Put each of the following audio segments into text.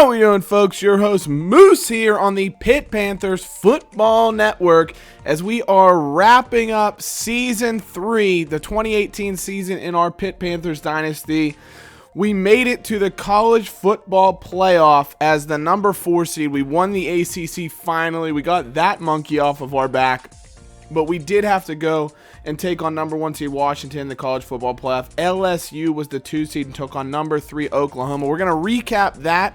How we doing, folks? Your host Moose here on the Pitt Panthers Football Network as we are wrapping up Season 3, the 2018 season in our Pitt Panthers Dynasty. We made it to the college football playoff as the number 4 seed. We won the ACC finally. We got that monkey off of our back. But we did have to go and take on number 1 seed Washington in the college football playoff. LSU was the 2 seed and took on number 3 Oklahoma. We're going to recap that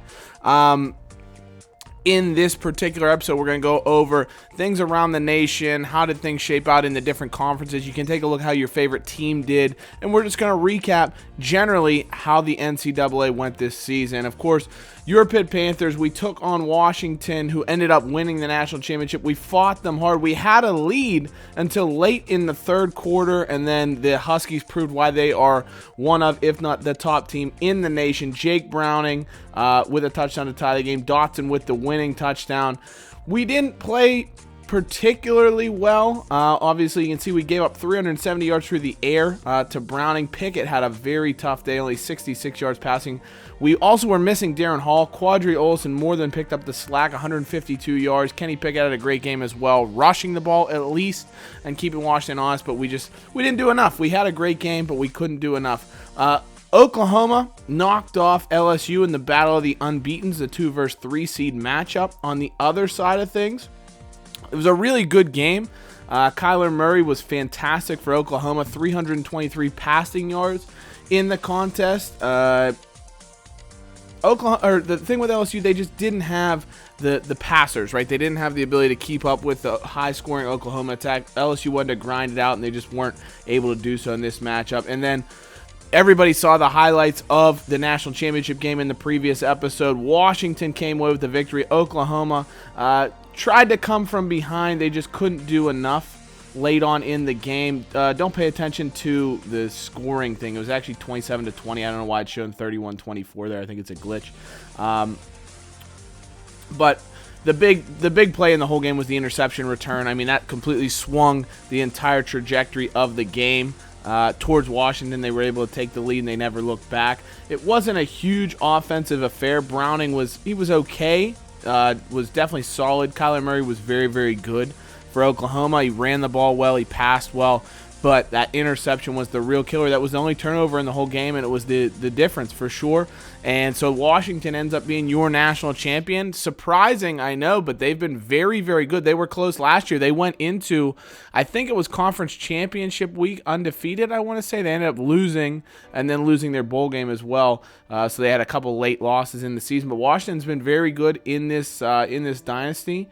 in this particular episode. We're going to go over things around the nation. How did things shape out in the different conferences? You can take a look how your favorite team did. And we're just going to recap generally how the NCAA went this season. Of course, your Pitt Panthers, we took on Washington, who ended up winning the national championship. We fought them hard. We had a lead until late in the third quarter, and then the Huskies proved why they are one of, if not the top team in the nation. Jake Browning with a touchdown to tie the game. Dotson with the winning touchdown. We didn't play particularly well. Obviously, you can see we gave up 370 yards through the air to Browning. Pickett had a very tough day, only 66 yards passing. We also were missing Darren Hall. Quadri Olson more than picked up the slack, 152 yards. Kenny Pickett had a great game as well, rushing the ball at least and keeping Washington honest, but we didn't do enough. We had a great game, but we couldn't do enough. Oklahoma knocked off LSU in the battle of the unbeatens, the 2 versus 3 seed matchup. On the other side of things, it was a really good game. Kyler Murray was fantastic for Oklahoma, 323 passing yards in the contest. The thing with LSU, they just didn't have the passers, right? They didn't have the ability to keep up with the high-scoring Oklahoma attack. LSU wanted to grind it out, and they just weren't able to do so in this matchup. And then everybody saw the highlights of the national championship game in the previous episode. Washington came away with the victory. Oklahoma tried to come from behind. They just couldn't do enough late on in the game. Don't pay attention to the scoring thing. It was actually 27-20. I don't know why it's showing 31-24 there. I think it's a glitch. But the big play in the whole game was the interception return. I mean, that completely swung the entire trajectory of the game towards Washington. They were able to take the lead, and they never looked back. It wasn't a huge offensive affair. Browning was okay. Was definitely solid. Kyler Murray was very, very good for Oklahoma. He ran the ball well. He passed well. But that interception was the real killer. That was the only turnover in the whole game, and it was the difference for sure. And so Washington ends up being your national champion. Surprising, I know, but they've been very, very good. They were close last year. They went into, I think it was conference championship week, undefeated, I want to say. They ended up losing, and then losing their bowl game as well. So they had a couple late losses in the season. But Washington's been very good in this dynasty.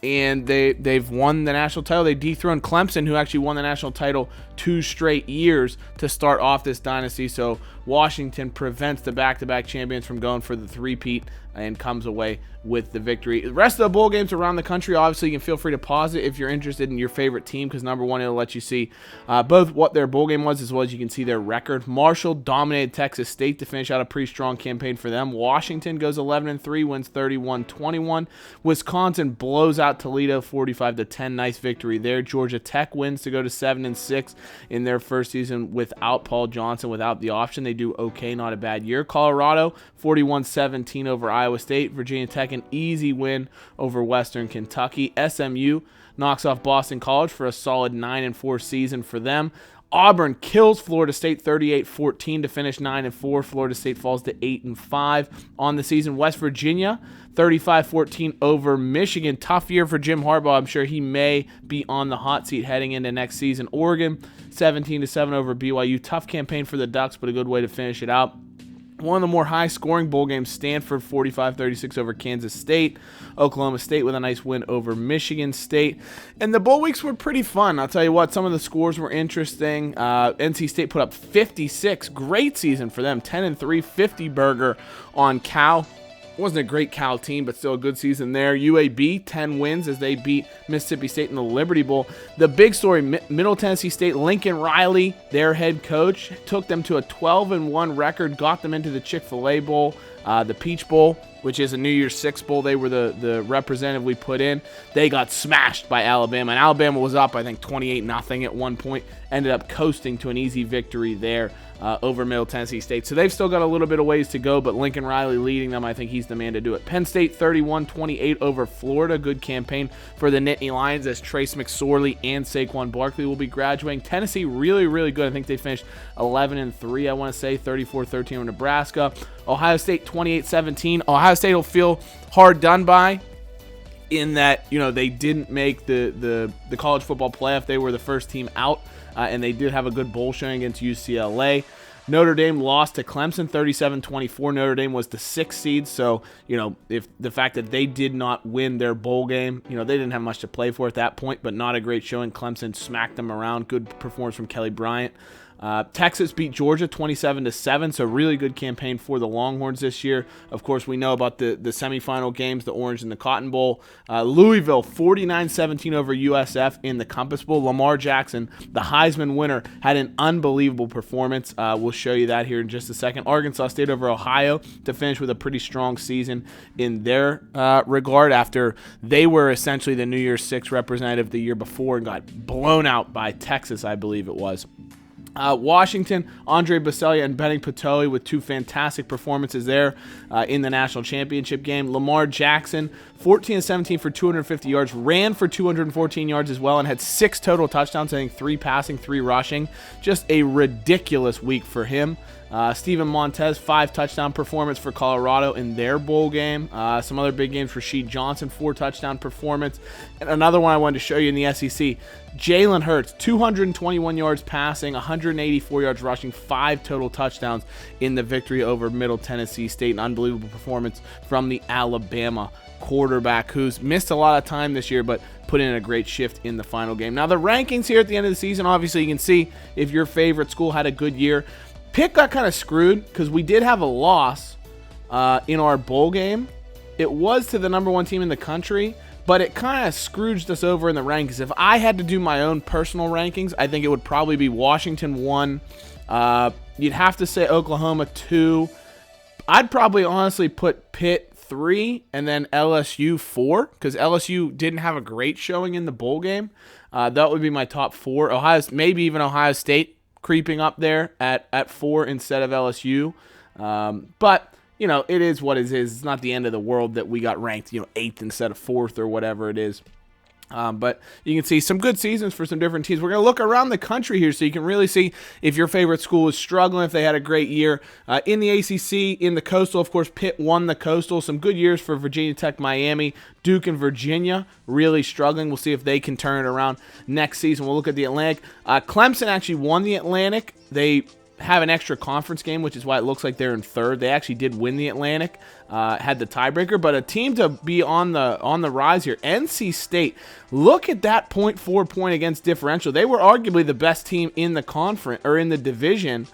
And they've won the national title. They dethroned Clemson, who actually won the national title 2 straight years to start off this dynasty. So Washington prevents the back-to-back champions from going for the three-peat and comes away with the victory. The rest of the bowl games around the country, obviously, you can feel free to pause it if you're interested in your favorite team, because number 1, it'll let you see both what their bowl game was as well as you can see their record. Marshall dominated Texas State to finish out a pretty strong campaign for them. Washington goes 11-3, wins 31-21. Wisconsin blows out Toledo 45-10. Nice victory there. Georgia Tech wins to go to 7-6 in their first season without Paul Johnson, without the option. They do okay, not a bad year. Colorado 41-17 over Iowa State. Virginia Tech an easy win over Western Kentucky. SMU knocks off Boston College for a solid 9-4 season for them. Auburn kills Florida State 38-14 to finish 9-4. Florida State falls to 8-5 on the season. West Virginia 35-14 over Michigan. Tough year for Jim Harbaugh. I'm sure he may be on the hot seat heading into next season. Oregon 17-7 over BYU. Tough campaign for the Ducks, but a good way to finish it out. One of the more high-scoring bowl games, Stanford 45-36 over Kansas State. Oklahoma State with a nice win over Michigan State. And the bowl weeks were pretty fun. I'll tell you what, some of the scores were interesting. NC State put up 56. Great season for them. 10-3, 50 burger on Cal. Wasn't a great Cal team, but still a good season there. UAB, 10 wins as they beat Mississippi State in the Liberty Bowl. The big story, Middle Tennessee State, Lincoln Riley, their head coach, took them to a 12-1 record, got them into the Chick-fil-A Bowl. The Peach Bowl, which is a New Year's Six bowl, they were the representative we put in. They got smashed by Alabama, and Alabama was up, I think, 28-0 at one point. Ended up coasting to an easy victory there over Middle Tennessee State. So they've still got a little bit of ways to go, but Lincoln Riley leading them. I think he's the man to do it. Penn State 31-28 over Florida. Good campaign for the Nittany Lions as Trace McSorley and Saquon Barkley will be graduating. Tennessee really, really good. I think they finished 11-3, I want to say, 34-13 over Nebraska. Ohio State 28-17. Ohio State will feel hard done by in that, you know, they didn't make the college football playoff. They were the first team out, and they did have a good bowl showing against UCLA. Notre Dame lost to Clemson 37-24. Notre Dame was the 6th seed, so, you know, if the fact that they did not win their bowl game, you know, they didn't have much to play for at that point, but not a great showing. Clemson smacked them around. Good performance from Kelly Bryant. Texas beat Georgia 27-7, so really good campaign for the Longhorns this year. Of course, we know about the semifinal games, the Orange and the Cotton Bowl. Louisville 49-17 over USF in the Compass Bowl. Lamar Jackson, the Heisman winner, had an unbelievable performance. We'll show you that here in just a second. Arkansas State over Ohio to finish with a pretty strong season in their regard after they were essentially the New Year's Six representative the year before and got blown out by Texas, I believe it was. Washington, Andre Basellia and Benning Patoli with 2 fantastic performances there in the national championship game. Lamar Jackson, 14-17 for 250 yards, ran for 214 yards as well, and had 6 total touchdowns, I think 3 passing, 3 rushing. Just a ridiculous week for him. Steven Montez, 5 touchdown performance for Colorado in their bowl game. Some other big games, Rasheed Johnson, 4 touchdown performance. And another one I wanted to show you in the SEC, Jalen Hurts, 221 yards passing, 184 yards rushing, 5 total touchdowns in the victory over Middle Tennessee State. An unbelievable performance from the Alabama quarterback, who's missed a lot of time this year, but put in a great shift in the final game. Now, the rankings here at the end of the season, obviously you can see if your favorite school had a good year. Pitt got kind of screwed because we did have a loss in our bowl game. It was to the number 1 team in the country, but it kind of scrooged us over in the rankings. If I had to do my own personal rankings, I think it would probably be Washington 1. You'd have to say Oklahoma 2. I'd probably honestly put Pitt 3 and then LSU 4 because LSU didn't have a great showing in the bowl game. That would be my top 4. Maybe even Ohio State creeping up there at 4 instead of LSU. But, you know, it is what it is. It's not the end of the world that we got ranked, 8th instead of 4th or whatever it is. But you can see some good seasons for some different teams. We're going to look around the country here so you can really see if your favorite school is struggling, if they had a great year. In the ACC, in the Coastal, of course, Pitt won the Coastal. Some good years for Virginia Tech, Miami, Duke, and Virginia. Really struggling. We'll see if they can turn it around next season. We'll look at the Atlantic. Clemson actually won the Atlantic. They have an extra conference game, which is why it looks like they're in 3rd. They actually did win the Atlantic, had the tiebreaker, but a team to be on the rise here, NC State. Look at that 0.4 point against differential. They were arguably the best team in the conference or in the division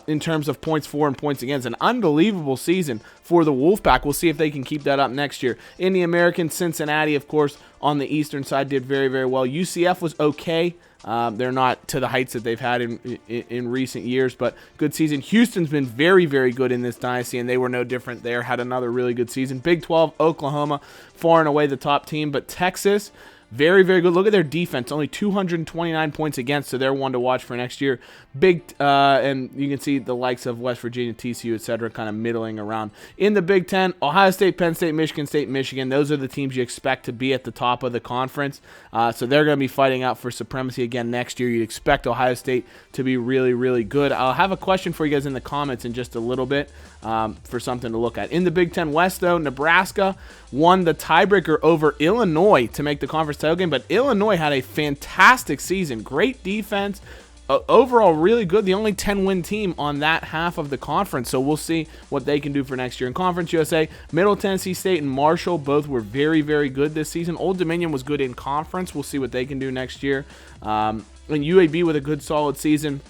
in terms of points for and points against. An unbelievable season for the Wolfpack. We'll see if they can keep that up next year. In the American, Cincinnati, of course, on the eastern side did very, very well. UCF was okay. They're not to the heights that they've had in recent years, but good season. Houston's been very, very good in this dynasty, and they were no different there. Had another really good season. Big 12, Oklahoma, far and away the top team, but Texas, very, very good. Look at their defense. Only 229 points against, so they're one to watch for next year. Big, and you can see the likes of West Virginia, TCU, etc., kind of middling around. In the Big Ten, Ohio State, Penn State, Michigan. Those are the teams you expect to be at the top of the conference. So they're going to be fighting out for supremacy again next year. You'd expect Ohio State to be really, really good. I'll have a question for you guys in the comments in just a little bit for something to look at. In the Big Ten West, though, Nebraska won the tiebreaker over Illinois to make the conference title game, but Illinois had a fantastic season. Great defense. Overall, really good. The only 10-win team on that half of the conference, so we'll see what they can do for next year. In Conference USA, Middle Tennessee State and Marshall both were very, very good this season. Old Dominion was good in conference. We'll see what they can do next year. And UAB with a good, solid season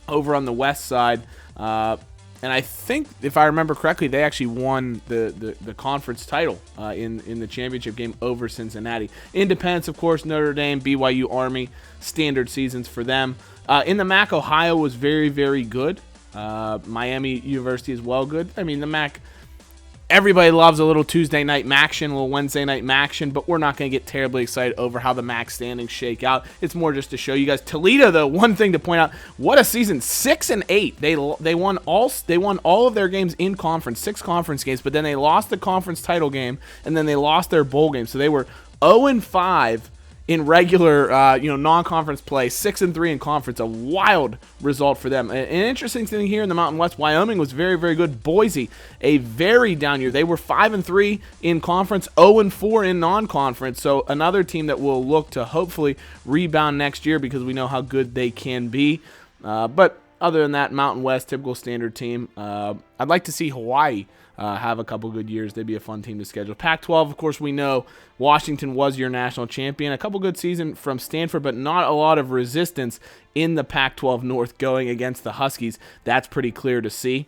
over on the west side. And I think, if I remember correctly, they actually won the conference title in the championship game over Cincinnati. Independence, of course, Notre Dame, BYU, Army, standard seasons for them. In the MAC, Ohio was very, very good. Miami University is well good. I mean, the MAC, Everybody loves a little Tuesday night action, a little Wednesday night action, but we're not going to get terribly excited over how the MAC standings shake out. It's more just to show you guys. Toledo, though, one thing to point out: what a season! 6-8. They won all of their games in conference, 6 conference games, but then they lost the conference title game, and then they lost their bowl game. So they were 0-5 in regular, non-conference play, 6-3 in conference. A wild result for them. An interesting thing here in the Mountain West, Wyoming was very, very good. Boise, a very down year. They were 5-3 in conference, 0-4 in non-conference. So another team that will look to hopefully rebound next year because we know how good they can be. But other than that, Mountain West, typical standard team. I'd like to see Hawaii have a couple good years. They'd be a fun team to schedule. Pac-12, of course, we know Washington was your national champion. A couple good season from Stanford, but not a lot of resistance in the Pac-12 North going against the Huskies. That's pretty clear to see.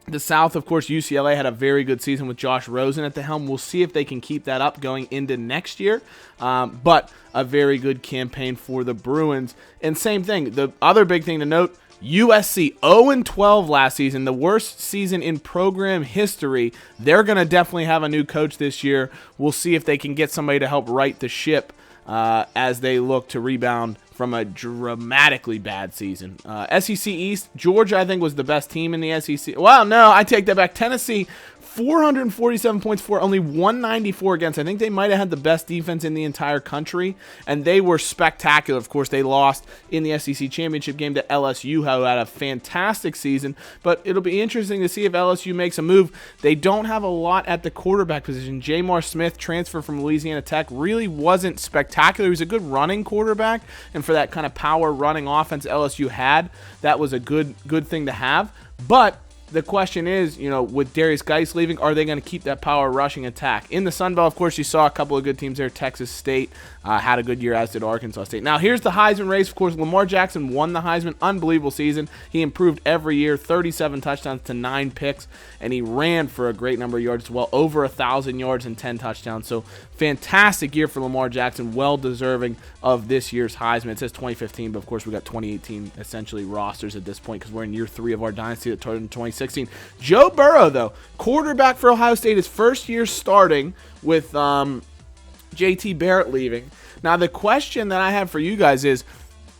The South, of course, UCLA had a very good season with Josh Rosen at the helm. We'll see if they can keep that up going into next year. But a very good campaign for the Bruins. And same thing, the other big thing to note, USC 0-12 last season, the worst season in program history. They're going to definitely have a new coach this year. We'll see if they can get somebody to help right the ship as they look to rebound from a dramatically bad season. SEC East, Georgia, I think, was the best team in the SEC. Well, no, I take that back. Tennessee, 447 points for, only 194 against. I think they might have had the best defense in the entire country, and they were spectacular. Of course, they lost in the SEC championship game to LSU, who had a fantastic season, but it'll be interesting to see if LSU makes a move. They don't have a lot at the quarterback position. Jamar Smith, transfer from Louisiana Tech, really wasn't spectacular. He was a good running quarterback, and for that kind of power running offense LSU had, that was a good thing to have. But the question is, with Darius Geis leaving, are they going to keep that power rushing attack? In the Sun Belt, of course, you saw a couple of good teams there. Texas State had a good year, as did Arkansas State. Now, here's the Heisman race. Of course, Lamar Jackson won the Heisman. Unbelievable season. He improved every year, 37 touchdowns to 9 picks, and he ran for a great number of yards as well, over 1,000 yards and 10 touchdowns. So, fantastic year for Lamar Jackson, well deserving of this year's Heisman. It says 2015, but of course, we got 2018 essentially rosters at this point because we're in year 3 of our dynasty that started in 2016. Joe Burrow, though, quarterback for Ohio State, his first year starting with JT Barrett leaving. Now, the question that I have for you guys is,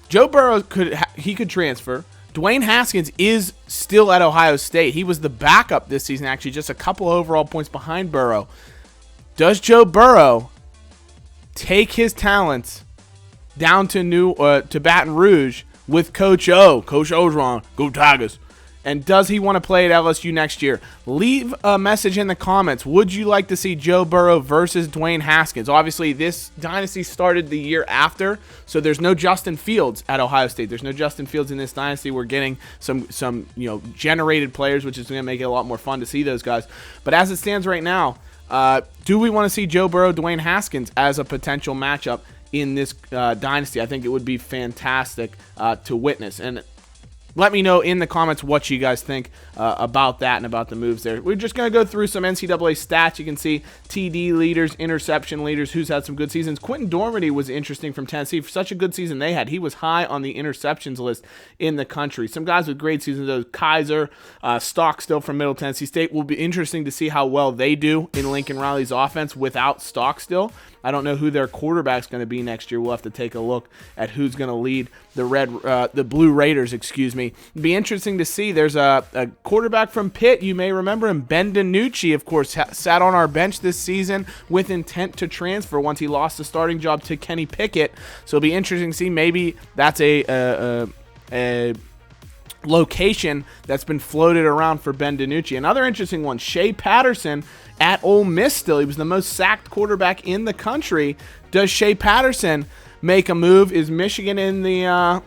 Joe Burrow could transfer. Dwayne Haskins is still at Ohio State. He was the backup this season, actually, just a couple overall points behind Burrow. Does Joe Burrow take his talents down to Baton Rouge with Coach O? Coach Orgeron, go Tigers. And does he want to play at LSU next year? Leave a message in the comments. Would you like to see Joe Burrow versus Dwayne Haskins? Obviously, this dynasty started the year after, so there's no Justin Fields at Ohio State. There's no Justin Fields in this dynasty. We're getting some generated players, which is going to make it a lot more fun to see those guys. But as it stands right now, do we want to see Joe Burrow, Dwayne Haskins as a potential matchup in this dynasty? I think it would be fantastic to witness. And let me know in the comments what you guys think about that and about the moves there. We're just going to go through some NCAA stats. You can see TD leaders, interception leaders, who's had some good seasons. Quentin Dormady was interesting from Tennessee. For such a good season they had, he was high on the interceptions list in the country. Some guys with great seasons, though. Kaiser, Stockstill from Middle Tennessee State. Will be interesting to see how well they do in Lincoln Riley's offense without Stockstill. I don't know who their quarterback's going to be next year. We'll have to take a look at who's going to lead the Blue Raiders. It'd be interesting to see. There's a quarterback from Pitt. You may remember him, Ben DiNucci, of course, sat on our bench this season with intent to transfer once he lost the starting job to Kenny Pickett. So it'll be interesting to see. Maybe that's a location that's been floated around for Ben DiNucci. Another interesting one, Shea Patterson at Ole Miss still. He was the most sacked quarterback in the country. Does Shea Patterson make a move? Is Michigan in the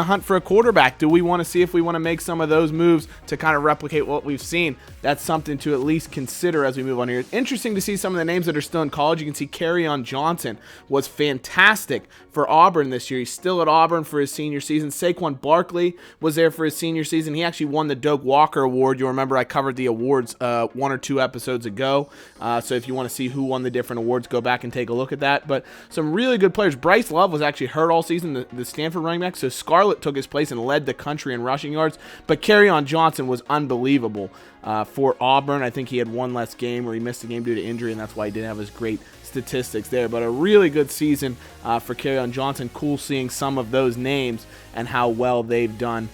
hunt for a quarterback? Do we want to see if we want to make some of those moves to kind of replicate what we've seen? That's something to at least consider as we move on here. It's interesting to see some of the names that are still in college. You can see Kerryon Johnson was fantastic for Auburn this year. He's still at Auburn for his senior season. Saquon Barkley was there for his senior season. He actually won the Doak Walker Award. You'll remember I covered the awards 1 or 2 episodes ago. So if you want to see who won the different awards, go back and take a look at that. But some really good players. Bryce Love was actually hurt all season, the Stanford running back. So Scarlett took his place and led the country in rushing yards, but Kerryon Johnson was unbelievable for Auburn. I think he had one less game where he missed a game due to injury, and that's why he didn't have his great statistics there. But a really good season for Kerryon Johnson. Cool seeing some of those names and how well they've done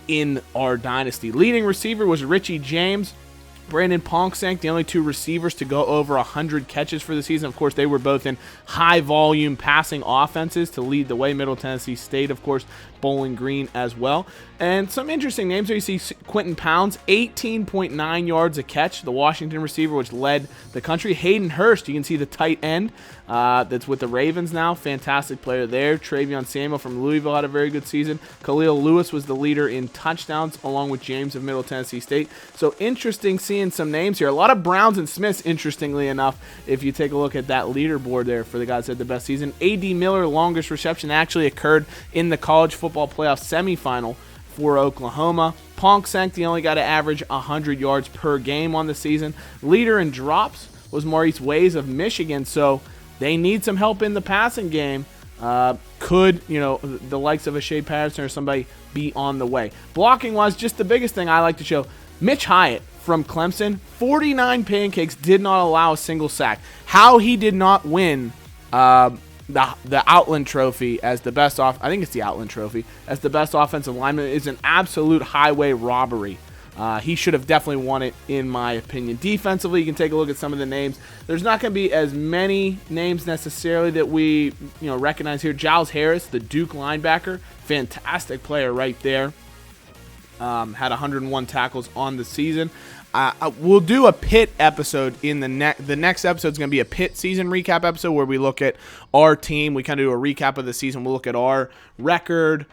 in our dynasty. Leading receiver was Richie James. Brandon Ponkshank, the only two receivers to go over 100 catches for the season. Of course, they were both in high-volume passing offenses to lead the way. Middle Tennessee State, of course, Bowling Green as well. And some interesting names there. You see Quentin Pounds, 18.9 yards a catch, the Washington receiver, which led the country. Hayden Hurst, you can see the tight end that's with the Ravens now. Fantastic player there. Travion Samuel from Louisville had a very good season. Khalil Lewis was the leader in touchdowns, along with James of Middle Tennessee State. So interesting seeing some names here. A lot of Browns and Smiths, interestingly enough, if you take a look at that leaderboard there for the guys that had the best season. A.D. Miller, longest reception, actually occurred in the college football playoff semifinal for Oklahoma. Ponkshank, the only guy to average 100 yards per game on the season. Leader in drops was Maurice Ways of Michigan, so they need some help in the passing game. Could, the likes of a Shea Patterson or somebody be on the way? Blocking-wise, just the biggest thing I like to show, Mitch Hyatt from Clemson, 49 pancakes, did not allow a single sack. How he did not win the Outland Trophy as the best I think it's the Outland Trophy as the best offensive lineman is an absolute highway robbery. He should have definitely won it, in my opinion. Defensively, you can take a look at some of the names. There's not going to be as many names necessarily that we recognize here. Giles Harris, the Duke linebacker, fantastic player right there. Had 101 tackles on the season. We'll do a Pitt episode in the next episode is going to be a Pitt season recap episode where we look at our team. We kind of do a recap of the season. We'll look at our record,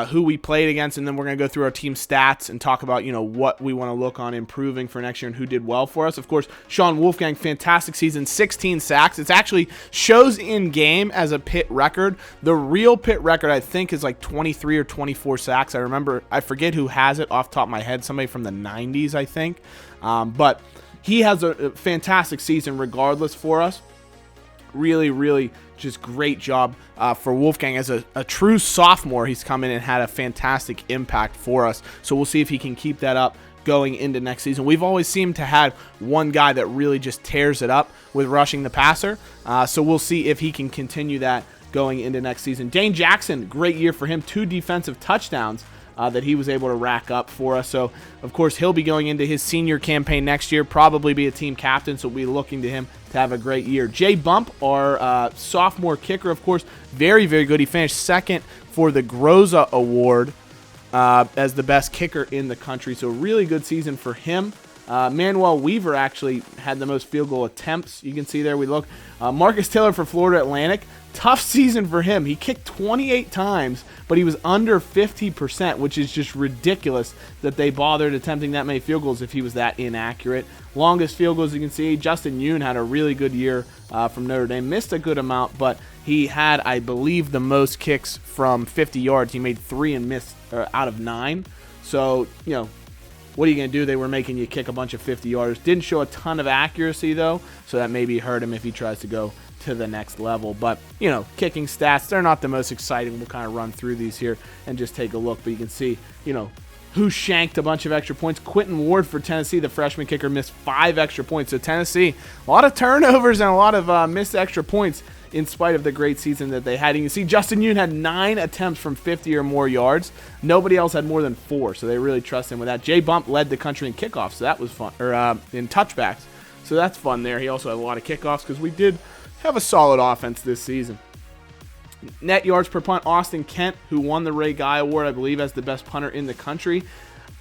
who we played against, and then we're going to go through our team stats and talk about, what we want to look on improving for next year and who did well for us. Of course, Sean Wolfgang, fantastic season, 16 sacks. It actually shows in game as a Pitt record. The real Pitt record, I think, is like 23 or 24 sacks. I forget who has it off the top of my head. Somebody from the 90s, I think. But he has a fantastic season regardless for us. Really, really just great job for Wolfgang. As a true sophomore, he's come in and had a fantastic impact for us. So we'll see if he can keep that up going into next season. We've always seemed to have one guy that really just tears it up with rushing the passer. So we'll see if he can continue that going into next season. Dane Jackson, great year for him. 2 defensive touchdowns that he was able to rack up for us. So, of course, he'll be going into his senior campaign next year, probably be a team captain, so we'll be looking to him to have a great year. Jay Bump, our sophomore kicker, of course, very, very good. He finished second for the Groza Award as the best kicker in the country, so really good season for him. Manuel Weaver actually had the most field goal attempts. You can see there we look. Marcus Taylor for Florida Atlantic. Tough season for him. He kicked 28 times, but he was under 50%, which is just ridiculous that they bothered attempting that many field goals if he was that inaccurate. Longest field goals you can see. Justin Yoon had a really good year from Notre Dame. Missed a good amount, but he had, I believe, the most kicks from 50 yards. He made 3 and missed out of 9. So, what are you going to do? They were making you kick a bunch of 50 yards. Didn't show a ton of accuracy, though, so that maybe hurt him if he tries to go to the next level. But, kicking stats, they're not the most exciting. We'll kind of run through these here and just take a look. But you can see, who shanked a bunch of extra points. Quentin Ward for Tennessee, the freshman kicker, missed 5 extra points. So Tennessee, a lot of turnovers and a lot of missed extra points in spite of the great season that they had. You can see Justin Yoon had 9 attempts from 50 or more yards. Nobody else had more than 4, so they really trust him with that. Jay Bump led the country in kickoffs, so that was fun, or in touchbacks. So that's fun there. He also had a lot of kickoffs because we did have a solid offense this season. Net yards per punt, Austin Kent, who won the Ray Guy Award, I believe, as the best punter in the country.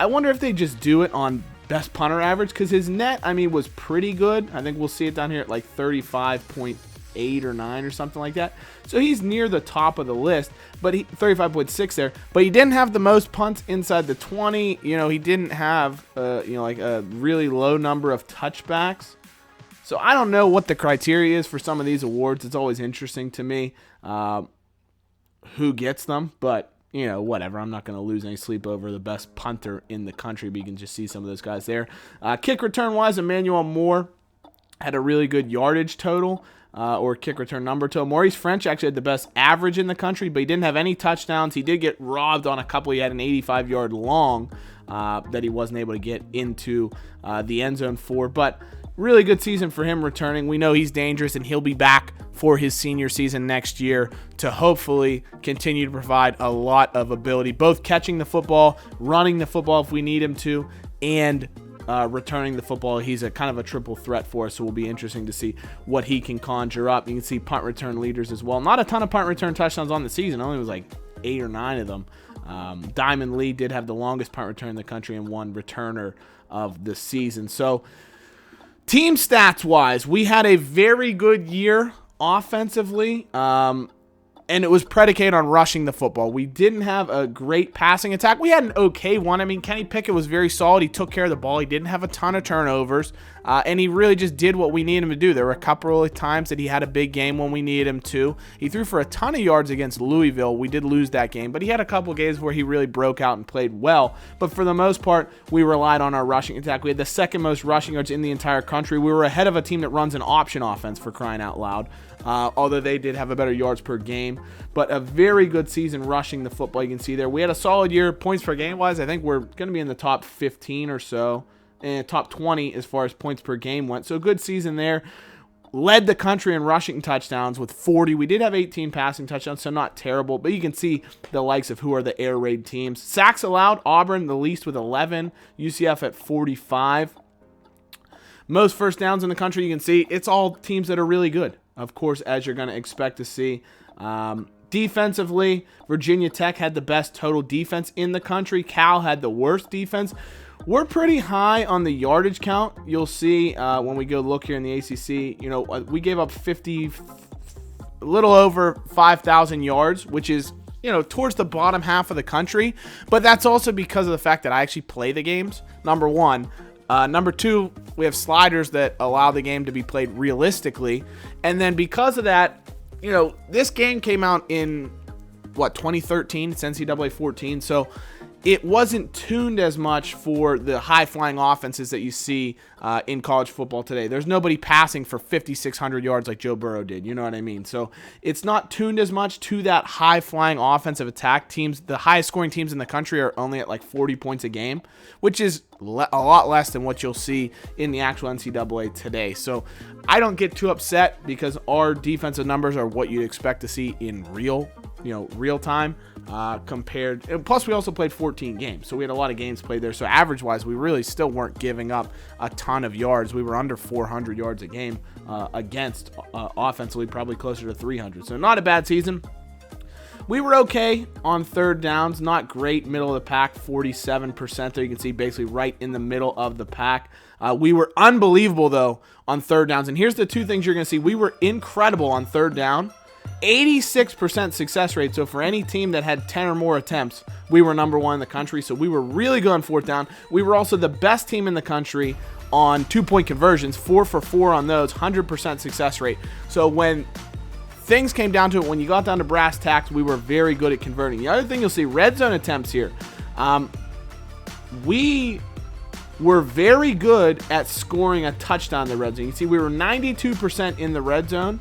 I wonder if they just do it on best punter average, because his net, was pretty good. I think we'll see it down here at like 35.8 or 9 or something like that. So he's near the top of the list, but 35.6 there. But he didn't have the most punts inside the 20. He didn't have like a really low number of touchbacks. So I don't know what the criteria is for some of these awards. It's always interesting to me who gets them, but whatever. I'm not going to lose any sleep over the best punter in the country, but you can just see some of those guys there. Kick return wise, Emmanuel Moore had a really good yardage total. or kick return number to him. Maurice French actually had the best average in the country, but he didn't have any touchdowns. He did get robbed on a couple. He had an 85-yard long that he wasn't able to get into the end zone for. But really good season for him returning. We know he's dangerous, and he'll be back for his senior season next year to hopefully continue to provide a lot of ability, both catching the football, running the football if we need him to, and returning the football. He's a kind of a triple threat for us, so it'll be interesting to see what he can conjure up. You can see punt return leaders as well. Not a ton of punt return touchdowns on the season. Only was like 8 or 9 of them. Diamond Lee did have the longest punt return in the country and one returner of the season. So team stats wise, we had a very good year offensively. And it was predicated on rushing the football. We didn't have a great passing attack. We had an okay one. I mean, Kenny Pickett was very solid. He took care of the ball. He didn't have a ton of turnovers. And he really just did what we needed him to do. There were a couple of times that he had a big game when we needed him to. He threw for a ton of yards against Louisville. We did lose that game. But he had a couple of games where he really broke out and played well. But for the most part, we relied on our rushing attack. We had the second most rushing yards in the entire country. We were ahead of a team that runs an option offense, for crying out loud. Although they did have a better yards per game. But a very good season rushing the football, you can see there. We had a solid year points per game wise. I think we're going to be in the top 15 or so, and top 20 as far as points per game went. So a good season there. Led the country in rushing touchdowns with 40. We did have 18 passing touchdowns, so not terrible. But you can see the likes of who are the air raid teams. Sacks allowed, Auburn the least with 11. UCF at 45. Most first downs in the country, you can see it's all teams that are really good, of course, as you're going to expect to see. Defensively, Virginia Tech had the best total defense in the country. Cal had the worst defense. We're pretty high on the yardage count. You'll see when we go look here in the ACC, we gave up a little over 5,000 yards, which is, towards the bottom half of the country. But that's also because of the fact that I actually play the games, number one. Number two, we have sliders that allow the game to be played realistically. And then because of that, this game came out in, 2013? It's NCAA 14. So it wasn't tuned as much for the high-flying offenses that you see in college football today. There's nobody passing for 5,600 yards like Joe Burrow did. You know what I mean? So it's not tuned as much to that high-flying offensive attack. Teams, the highest-scoring teams in the country are only at like 40 points a game, which is a lot less than what you'll see in the actual NCAA today. So I don't get too upset because our defensive numbers are what you'd expect to see in real time compared. And plus, we also played 14 games, so we had a lot of games played there. So average-wise, we really still weren't giving up a ton of yards. We were under 400 yards a game against offensively, probably closer to 300. So not a bad season. We were okay on third downs, not great. Middle of the pack, 47% there. You can see basically right in the middle of the pack. We were unbelievable, though, on third downs. And here's the two things you're going to see. We were incredible on third down. 86% success rate. So for any team that had 10 or more attempts, we were number one in the country. So we were really good on fourth down. We were also the best team in the country on 2-point conversions, 4 for 4 on those, 100% success rate. So when things came down to it, when you got down to brass tacks, we were very good at converting. The other thing you'll see, red zone attempts here. We were very good at scoring a touchdown in the red zone. You can see we were 92% in the red zone.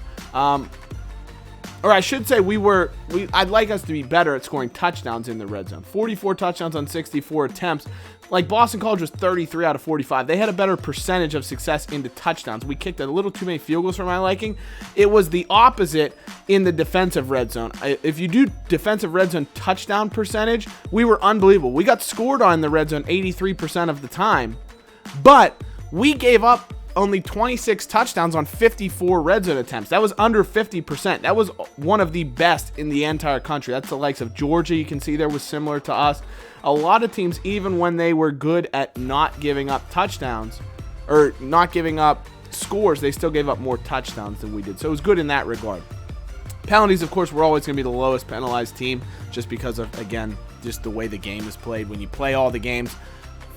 Or I should say I'd like us to be better at scoring touchdowns in the red zone. 44 touchdowns on 64 attempts. Like Boston College was 33 out of 45. They had a better percentage of success into touchdowns. We kicked a little too many field goals for my liking. It was the opposite in the defensive red zone. If you do defensive red zone touchdown percentage, we were unbelievable. We got scored on in the red zone 83% of the time. But we gave up only 26 touchdowns on 54 red zone attempts. That was under 50%. That was one of the best in the entire country. That's the likes of Georgia. You can see there was similar to us. A lot of teams, even when they were good at not giving up touchdowns or not giving up scores, they still gave up more touchdowns than we did. So it was good in that regard. Penalties, of course, we're always going to be the lowest penalized team just because of, again, just the way the game is played. When you play all the games,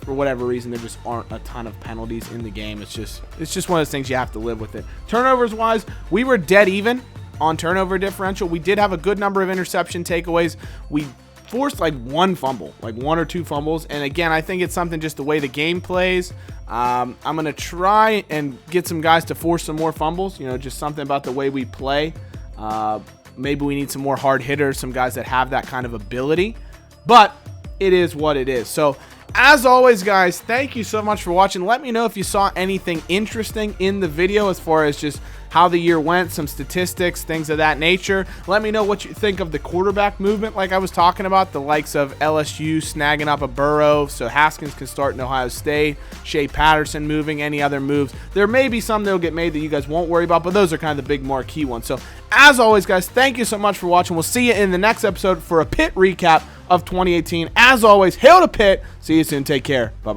for whatever reason, there just aren't a ton of penalties in the game. It's just one of those things you have to live with it. Turnovers wise, we were dead even on turnover differential. We did have a good number of interception takeaways. We forced like one fumble, like 1 or 2 fumbles. And again, I think it's something just the way the game plays. I'm going to try and get some guys to force some more fumbles, just something about the way we play. Maybe we need some more hard hitters, some guys that have that kind of ability. But it is what it is. So, as always, guys, thank you so much for watching. Let me know if you saw anything interesting in the video as far as just how the year went, some statistics, things of that nature. Let me know what you think of the quarterback movement like I was talking about, the likes of LSU snagging up a Burrow so Haskins can start in Ohio State, Shea Patterson moving, any other moves. There may be some that will get made that you guys won't worry about, but those are kind of the big marquee ones. So, as always, guys, thank you so much for watching. We'll see you in the next episode for a Pitt recap of 2018. As always, hail to Pitt. See you soon. Take care. Bye-bye.